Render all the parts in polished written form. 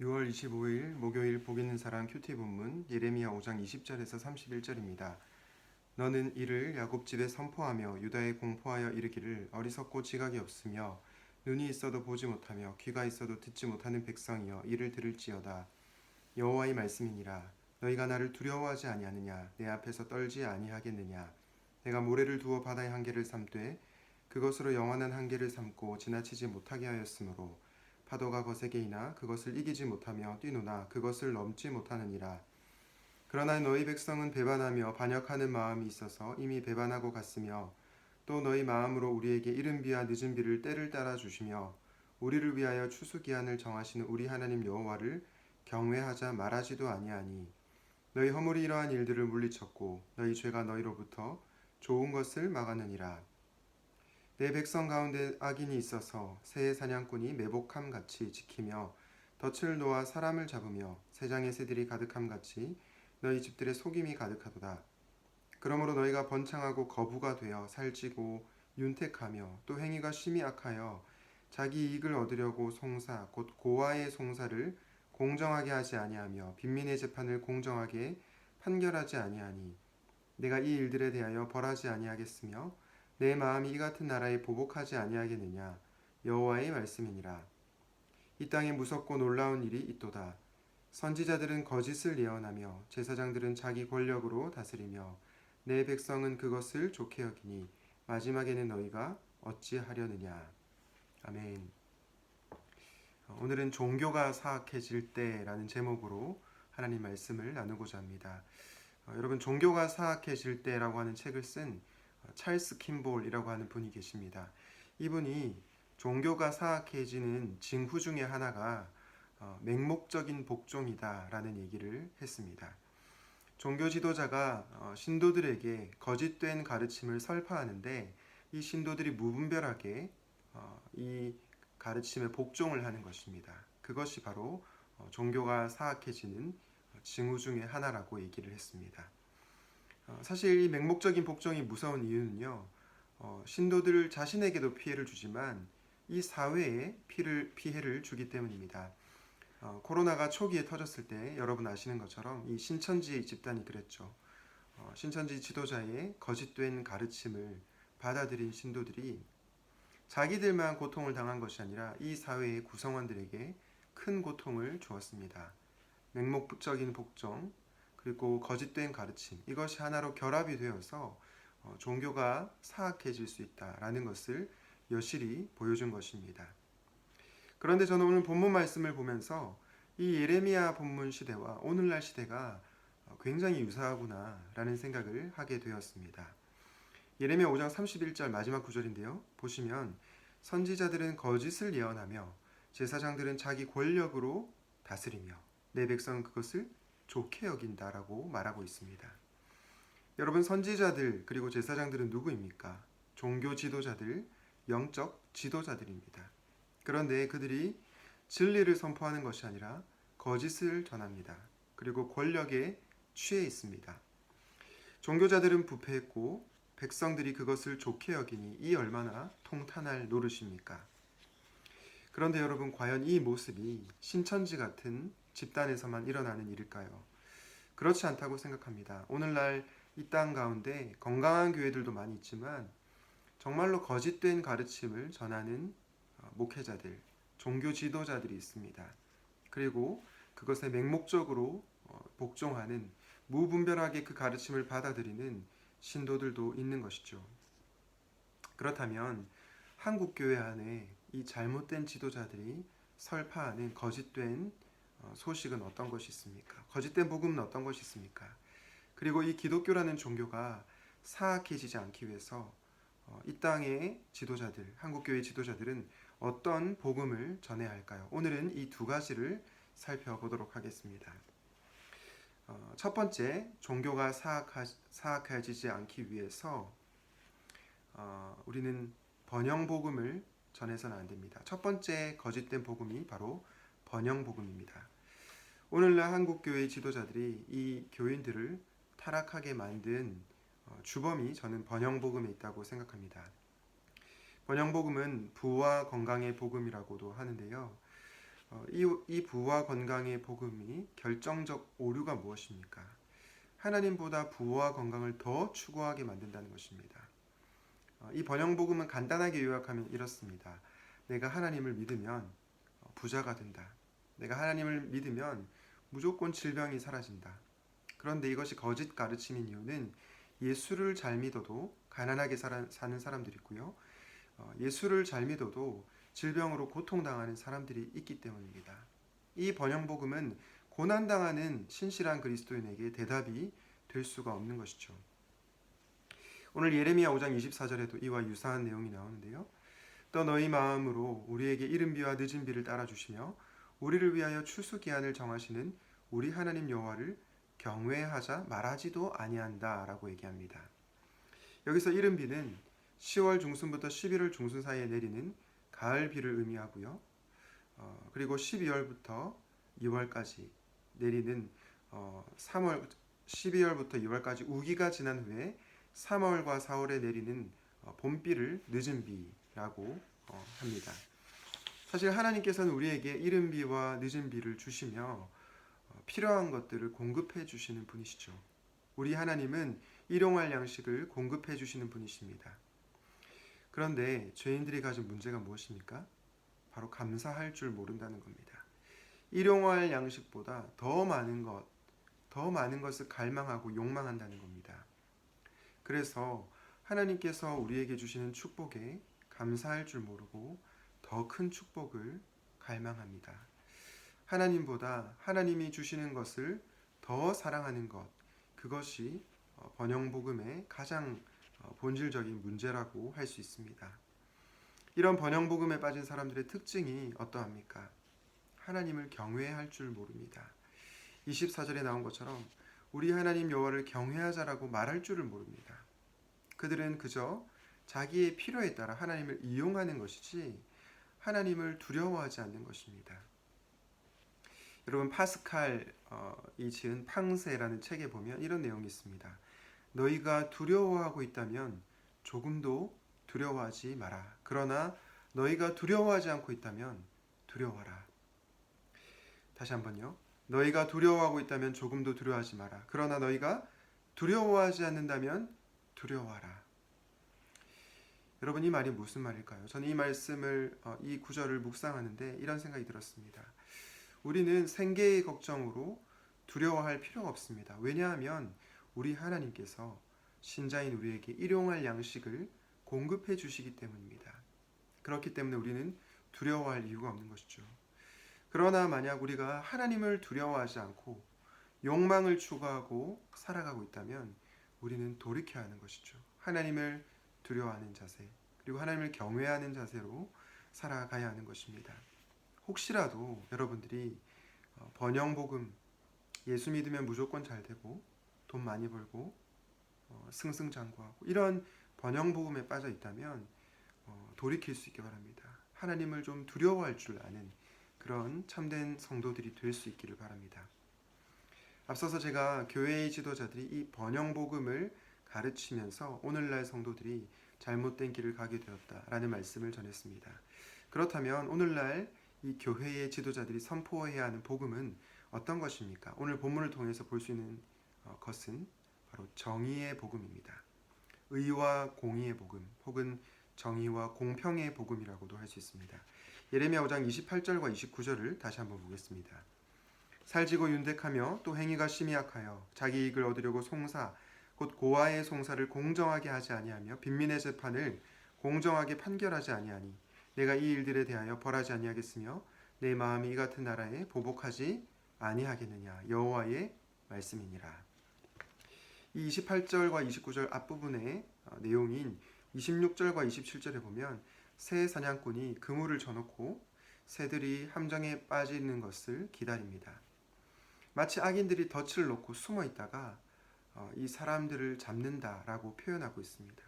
6월 25일 목요일 복 있는 사랑 큐티 본문 예레미야 5장 20절에서 31절입니다. 너는 이를 야곱 집에 선포하며 유다에 공포하여 이르기를 어리석고 지각이 없으며 눈이 있어도 보지 못하며 귀가 있어도 듣지 못하는 백성이여 이를 들을지어다. 여호와의 말씀이니라. 너희가 나를 두려워하지 아니하느냐? 내 앞에서 떨지 아니하겠느냐? 내가 모래를 두어 바다의 한계를 삼되 그것으로 영원한 한계를 삼고 지나치지 못하게 하였으므로 파도가 거세게 이나 그것을 이기지 못하며 뛰노나 그것을 넘지 못하느니라. 그러나 너희 백성은 배반하며 반역하는 마음이 있어서 이미 배반하고 갔으며 또 너희 마음으로 우리에게 이른 비와 늦은 비를 때를 따라 주시며 우리를 위하여 추수기한을 정하시는 우리 하나님 여호와를 경외하자 말하지도 아니하니 너희 허물이 이러한 일들을 물리쳤고 너희 죄가 너희로부터 좋은 것을 막았느니라. 내 백성 가운데 악인이 있어서 새의 사냥꾼이 매복함 같이 지키며 덫을 놓아 사람을 잡으며 새장의 새들이 가득함 같이 너희 집들의 속임이 가득하도다. 그러므로 너희가 번창하고 거부가 되어 살찌고 윤택하며 또 행위가 심히 악하여 자기 이익을 얻으려고 송사 곧 고아의 송사를 공정하게 하지 아니하며 빈민의 재판을 공정하게 판결하지 아니하니 내가 이 일들에 대하여 벌하지 아니하겠으며 내 마음이 이 같은 나라에 보복하지 아니하겠느냐. 여호와의 말씀이니라. 이 땅에 무섭고 놀라운 일이 있도다. 선지자들은 거짓을 예언하며 제사장들은 자기 권력으로 다스리며 내 백성은 그것을 좋게 여기니 마지막에는 너희가 어찌하려느냐. 아멘. 오늘은 종교가 사악해질 때라는 제목으로 하나님 말씀을 나누고자 합니다. 여러분, 종교가 사악해질 때라고 하는 책을 쓴 찰스 킴볼이라고 하는 분이 계십니다. 이분이 종교가 사악해지는 징후 중에 하나가 맹목적인 복종이다라는 얘기를 했습니다. 종교 지도자가 신도들에게 거짓된 가르침을 설파하는데 이 신도들이 무분별하게 이 가르침에 복종을 하는 것입니다. 그것이 바로 종교가 사악해지는 징후 중에 하나라고 얘기를 했습니다. 사실 이 맹목적인 복종이 무서운 이유는요, 신도들 자신에게도 피해를 주지만 이 사회에 피해를 주기 때문입니다. 코로나가 초기에 터졌을 때 여러분 아시는 것처럼 이 신천지 집단이 그랬죠. 신천지 지도자의 거짓된 가르침을 받아들인 신도들이 자기들만 고통을 당한 것이 아니라 이 사회의 구성원들에게 큰 고통을 주었습니다. 맹목적인 복종, 그리고 거짓된 가르침, 이것이 하나로 결합이 되어서 종교가 사악해질 수 있다라는 것을 여실히 보여준 것입니다. 그런데 저는 오늘 본문 말씀을 보면서 이 예레미야 본문 시대와 오늘날 시대가 굉장히 유사하구나라는 생각을 하게 되었습니다. 예레미야 5장 31절 마지막 구절인데요. 보시면 선지자들은 거짓을 예언하며 제사장들은 자기 권력으로 다스리며 내 백성은 그것을 좋게 여긴다라고 말하고 있습니다. 여러분, 선지자들 그리고 제사장들은 누구입니까? 종교 지도자들, 영적 지도자들입니다. 그런데 그들이 진리를 선포하는 것이 아니라 거짓을 전합니다. 그리고 권력에 취해 있습니다. 종교자들은 부패했고 백성들이 그것을 좋게 여기니 이 얼마나 통탄할 노릇입니까? 그런데 여러분, 과연 이 모습이 신천지 같은 집단에서만 일어나는 일일까요? 그렇지 않다고 생각합니다. 오늘날 이 땅 가운데 건강한 교회들도 많이 있지만 정말로 거짓된 가르침을 전하는 목회자들, 종교 지도자들이 있습니다. 그리고 그것에 맹목적으로 복종하는, 무분별하게 그 가르침을 받아들이는 신도들도 있는 것이죠. 그렇다면 한국 교회 안에 이 잘못된 지도자들이 설파하는 거짓된 소식은 어떤 것이 있습니까? 거짓된 복음은 어떤 것이 있습니까? 그리고 이 기독교라는 종교가 사악해지지 않기 위해서 이 땅의 지도자들, 한국교회 지도자들은 어떤 복음을 전해야 할까요? 오늘은 이 두 가지를 살펴보도록 하겠습니다. 첫 번째, 종교가 사악해지지 않기 위해서 우리는 번영복음을 전해서는 안 됩니다. 첫 번째 거짓된 복음이 바로 번영복음입니다. 오늘날 한국교회 지도자들이 이 교인들을 타락하게 만든 주범이 저는 번영복음에 있다고 생각합니다. 번영복음은 부와 건강의 복음이라고도 하는데요. 이 부와 건강의 복음이 결정적 오류가 무엇입니까? 하나님보다 부와 건강을 더 추구하게 만든다는 것입니다. 이 번영복음은 간단하게 요약하면 이렇습니다. 내가 하나님을 믿으면 부자가 된다. 내가 하나님을 믿으면 무조건 질병이 사라진다. 그런데 이것이 거짓 가르침인 이유는 예수를 잘 믿어도 가난하게 사는 사람들이 있고요. 예수를 잘 믿어도 질병으로 고통당하는 사람들이 있기 때문입니다. 이 번영복음은 고난당하는 신실한 그리스도인에게 대답이 될 수가 없는 것이죠. 오늘 예레미야 5장 24절에도 이와 유사한 내용이 나오는데요. 또 너희 마음으로 우리에게 이른 비와 늦은 비를 따라주시며 우리를 위하여 추수기한을 정하시는 우리 하나님 여호와를 경외하자 말하지도 아니한다 라고 얘기합니다. 여기서 이른 비는 10월 중순부터 11월 중순 사이에 내리는 가을 비를 의미하고요. 그리고 12월부터 2월까지 내리는 12월부터 2월까지 우기가 지난 후에 3월과 4월에 내리는 봄비를 늦은 비라고 합니다. 사실 하나님께서는 우리에게 이른 비와 늦은 비를 주시며 필요한 것들을 공급해 주시는 분이시죠. 우리 하나님은 일용할 양식을 공급해 주시는 분이십니다. 그런데 죄인들이 가진 문제가 무엇입니까? 바로 감사할 줄 모른다는 겁니다. 일용할 양식보다 더 많은 것을 갈망하고 욕망한다는 겁니다. 그래서 하나님께서 우리에게 주시는 축복에 감사할 줄 모르고 더 큰 축복을 갈망합니다. 하나님보다 하나님이 주시는 것을 더 사랑하는 것, 그것이 번영복음의 가장 본질적인 문제라고 할 수 있습니다. 이런 번영복음에 빠진 사람들의 특징이 어떠합니까? 하나님을 경외할 줄 모릅니다. 24절에 나온 것처럼 우리 하나님 여호와를 경외하자라고 말할 줄을 모릅니다. 그들은 그저 자기의 필요에 따라 하나님을 이용하는 것이지 하나님을 두려워하지 않는 것입니다. 여러분 파스칼이 지은 팡세라는 책에 보면 이런 내용이 있습니다. 너희가 두려워하고 있다면 조금도 두려워하지 마라. 그러나 너희가 두려워하지 않고 있다면 두려워하라. 다시 한번요. 너희가 두려워하고 있다면 조금도 두려워하지 마라. 그러나 너희가 두려워하지 않는다면 두려워하라. 여러분 이 말이 무슨 말일까요? 저는 이 말씀을 이 구절을 묵상하는데 이런 생각이 들었습니다. 우리는 생계의 걱정으로 두려워할 필요가 없습니다. 왜냐하면 우리 하나님께서 신자인 우리에게 일용할 양식을 공급해 주시기 때문입니다. 그렇기 때문에 우리는 두려워할 이유가 없는 것이죠. 그러나 만약 우리가 하나님을 두려워하지 않고 욕망을 추구하고 살아가고 있다면 우리는 돌이켜야 하는 것이죠. 하나님을 두려워하는 자세, 그리고 하나님을 경외하는 자세로 살아가야 하는 것입니다. 혹시라도 여러분들이 번영복음, 예수 믿으면 무조건 잘 되고 돈 많이 벌고 승승장구하고 이런 번영복음에 빠져 있다면 돌이킬 수 있기 바랍니다. 하나님을 좀 두려워할 줄 아는 그런 참된 성도들이 될 수 있기를 바랍니다. 앞서서 제가 교회의 지도자들이 이 번영복음을 가르치면서 오늘날 성도들이 잘못된 길을 가게 되었다라는 말씀을 전했습니다. 그렇다면 오늘날 이 교회의 지도자들이 선포해야 하는 복음은 어떤 것입니까? 오늘 본문을 통해서 볼 수 있는 것은 바로 정의의 복음입니다. 의와 공의의 복음, 혹은 정의와 공평의 복음이라고도 할 수 있습니다. 예레미야 5장 28절과 29절을 다시 한번 보겠습니다. 살지고 윤택하며 또 행위가 심히 악하여 자기 이익을 얻으려고 송사 곧 고아의 송사를 공정하게 하지 아니하며 빈민의 재판을 공정하게 판결하지 아니하니 내가 이 일들에 대하여 벌하지 아니하겠으며 내 마음이 이 같은 나라에 보복하지 아니하겠느냐 여호와의 말씀이니라. 이 28절과 29절 앞부분의 내용인 26절과 27절에 보면 새 사냥꾼이 그물을 쳐놓고 새들이 함정에 빠지는 것을 기다립니다. 마치 악인들이 덫을 놓고 숨어 있다가 이 사람들을 잡는다라고 표현하고 있습니다.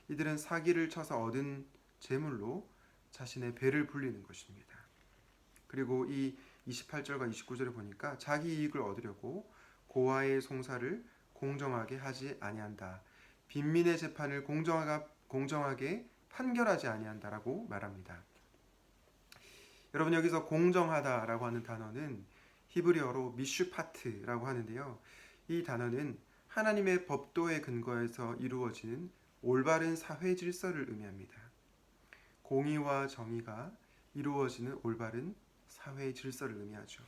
이들은 사기를 쳐서 얻은 재물로 자신의 배를 불리는 것입니다. 그리고 이 28절과 29절에 보니까 자기 이익을 얻으려고 고아의 송사를 공정하게 하지 아니한다. 빈민의 재판을 공정하게 판결하지 아니한다라고 말합니다. 여러분 여기서 공정하다라고 하는 단어는 히브리어로 미슈파트라고 하는데요. 이 단어는 하나님의 법도에 근거해서 이루어지는 올바른 사회 질서를 의미합니다. 공의와 정의가 이루어지는 올바른 사회 질서를 의미하죠.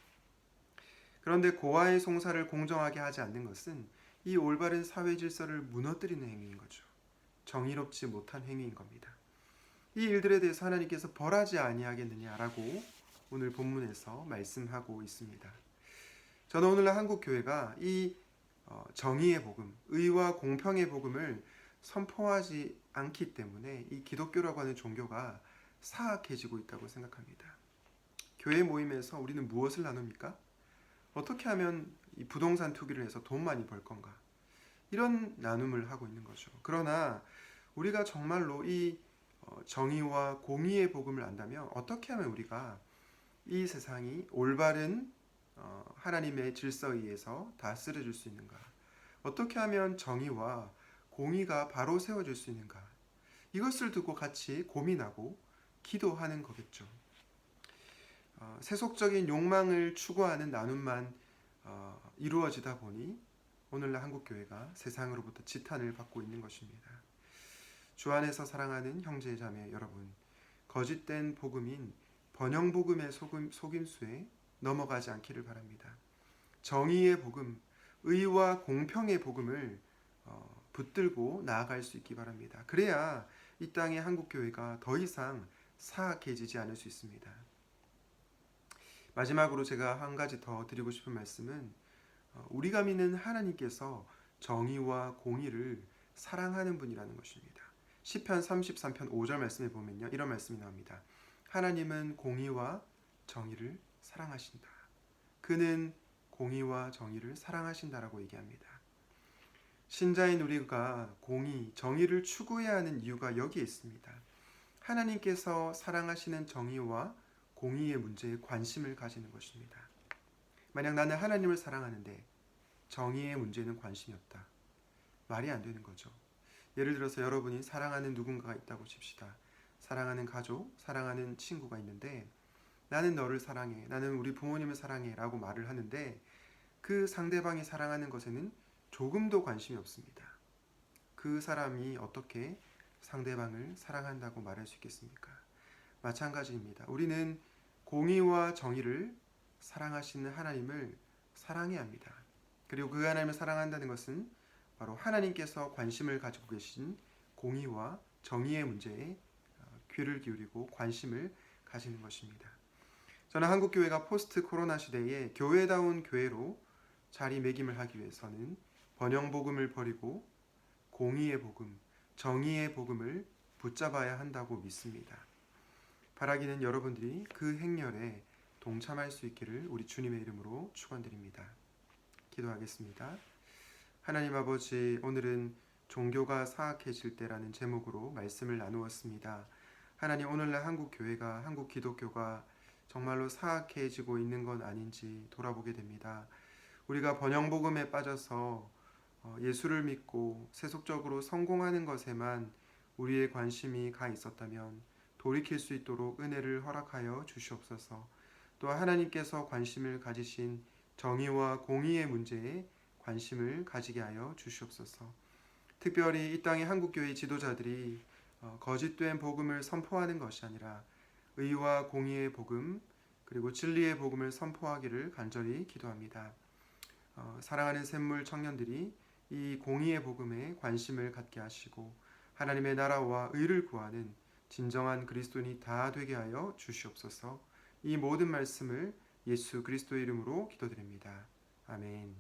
그런데 고아의 송사를 공정하게 하지 않는 것은 이 올바른 사회 질서를 무너뜨리는 행위인 거죠. 정의롭지 못한 행위인 겁니다. 이 일들에 대해서 하나님께서 벌하지 아니하겠느냐라고 오늘 본문에서 말씀하고 있습니다. 저는 오늘날 한국 교회가 이 정의의 복음, 의와 공평의 복음을 선포하지 않기 때문에 이 기독교라고 하는 종교가 사악해지고 있다고 생각합니다. 교회 모임에서 우리는 무엇을 나눕니까? 어떻게 하면 이 부동산 투기를 해서 돈 많이 벌 건가? 이런 나눔을 하고 있는 거죠. 그러나 우리가 정말로 이 정의와 공의의 복음을 안다면 어떻게 하면 우리가 이 세상이 올바른 하나님의 질서에 의해서 다스려질 수 있는가? 어떻게 하면 정의와 공의가 바로 세워질 수 있는가? 이것을 두고 같이 고민하고 기도하는 거겠죠. 세속적인 욕망을 추구하는 나눔만 이루어지다 보니 오늘날 한국교회가 세상으로부터 지탄을 받고 있는 것입니다. 주 안에서 사랑하는 형제 자매 여러분, 거짓된 복음인 번영복음의 속임수에 넘어가지 않기를 바랍니다. 정의의 복음, 의와 공평의 복음을 붙들고 나아갈 수 있기 바랍니다. 그래야 이 땅의 한국교회가 더 이상 사악해지지 않을 수 있습니다. 마지막으로 제가 한 가지 더 드리고 싶은 말씀은 우리가 믿는 하나님께서 정의와 공의를 사랑하는 분이라는 것입니다. 시편 33편 5절 말씀에 보면요, 이런 말씀이 나옵니다. 하나님은 공의와 정의를 사랑하신다. 그는 공의와 정의를 사랑하신다라고 얘기합니다. 신자인 우리가 공의, 정의를 추구해야 하는 이유가 여기에 있습니다. 하나님께서 사랑하시는 정의와 공의의 문제에 관심을 가지는 것입니다. 만약 나는 하나님을 사랑하는데 정의의 문제는 관심이 없다. 말이 안 되는 거죠. 예를 들어서 여러분이 사랑하는 누군가가 있다고 칩시다. 사랑하는 가족, 사랑하는 친구가 있는데 나는 너를 사랑해, 나는 우리 부모님을 사랑해 라고 말을 하는데 그 상대방이 사랑하는 것에는 조금도 관심이 없습니다. 그 사람이 어떻게 상대방을 사랑한다고 말할 수 있겠습니까? 마찬가지입니다. 우리는 공의와 정의를 사랑하시는 하나님을 사랑해야 합니다. 그리고 그 하나님을 사랑한다는 것은 바로 하나님께서 관심을 가지고 계신 공의와 정의의 문제에 귀를 기울이고 관심을 가지는 것입니다. 저는 한국교회가 포스트 코로나 시대에 교회다운 교회로 자리매김을 하기 위해서는 번영복음을 버리고 공의의 복음, 정의의 복음을 붙잡아야 한다고 믿습니다. 바라기는 여러분들이 그 행렬에 동참할 수 있기를 우리 주님의 이름으로 축원드립니다. 기도하겠습니다. 하나님 아버지, 오늘은 종교가 사악해질 때라는 제목으로 말씀을 나누었습니다. 하나님, 오늘날 한국 교회가, 한국 기독교가 정말로 사악해지고 있는 건 아닌지 돌아보게 됩니다. 우리가 번영복음에 빠져서 예수를 믿고 세속적으로 성공하는 것에만 우리의 관심이 가 있었다면 돌이킬 수 있도록 은혜를 허락하여 주시옵소서. 또 하나님께서 관심을 가지신 정의와 공의의 문제에 관심을 가지게 하여 주시옵소서. 특별히 이 땅의 한국교회 지도자들이 거짓된 복음을 선포하는 것이 아니라 의와 공의의 복음 그리고 진리의 복음을 선포하기를 간절히 기도합니다. 사랑하는 샘물 청년들이 이 공의의 복음에 관심을 갖게 하시고 하나님의 나라와 의를 구하는 진정한 그리스도인이 다 되게 하여 주시옵소서. 이 모든 말씀을 예수 그리스도의 이름으로 기도드립니다. 아멘.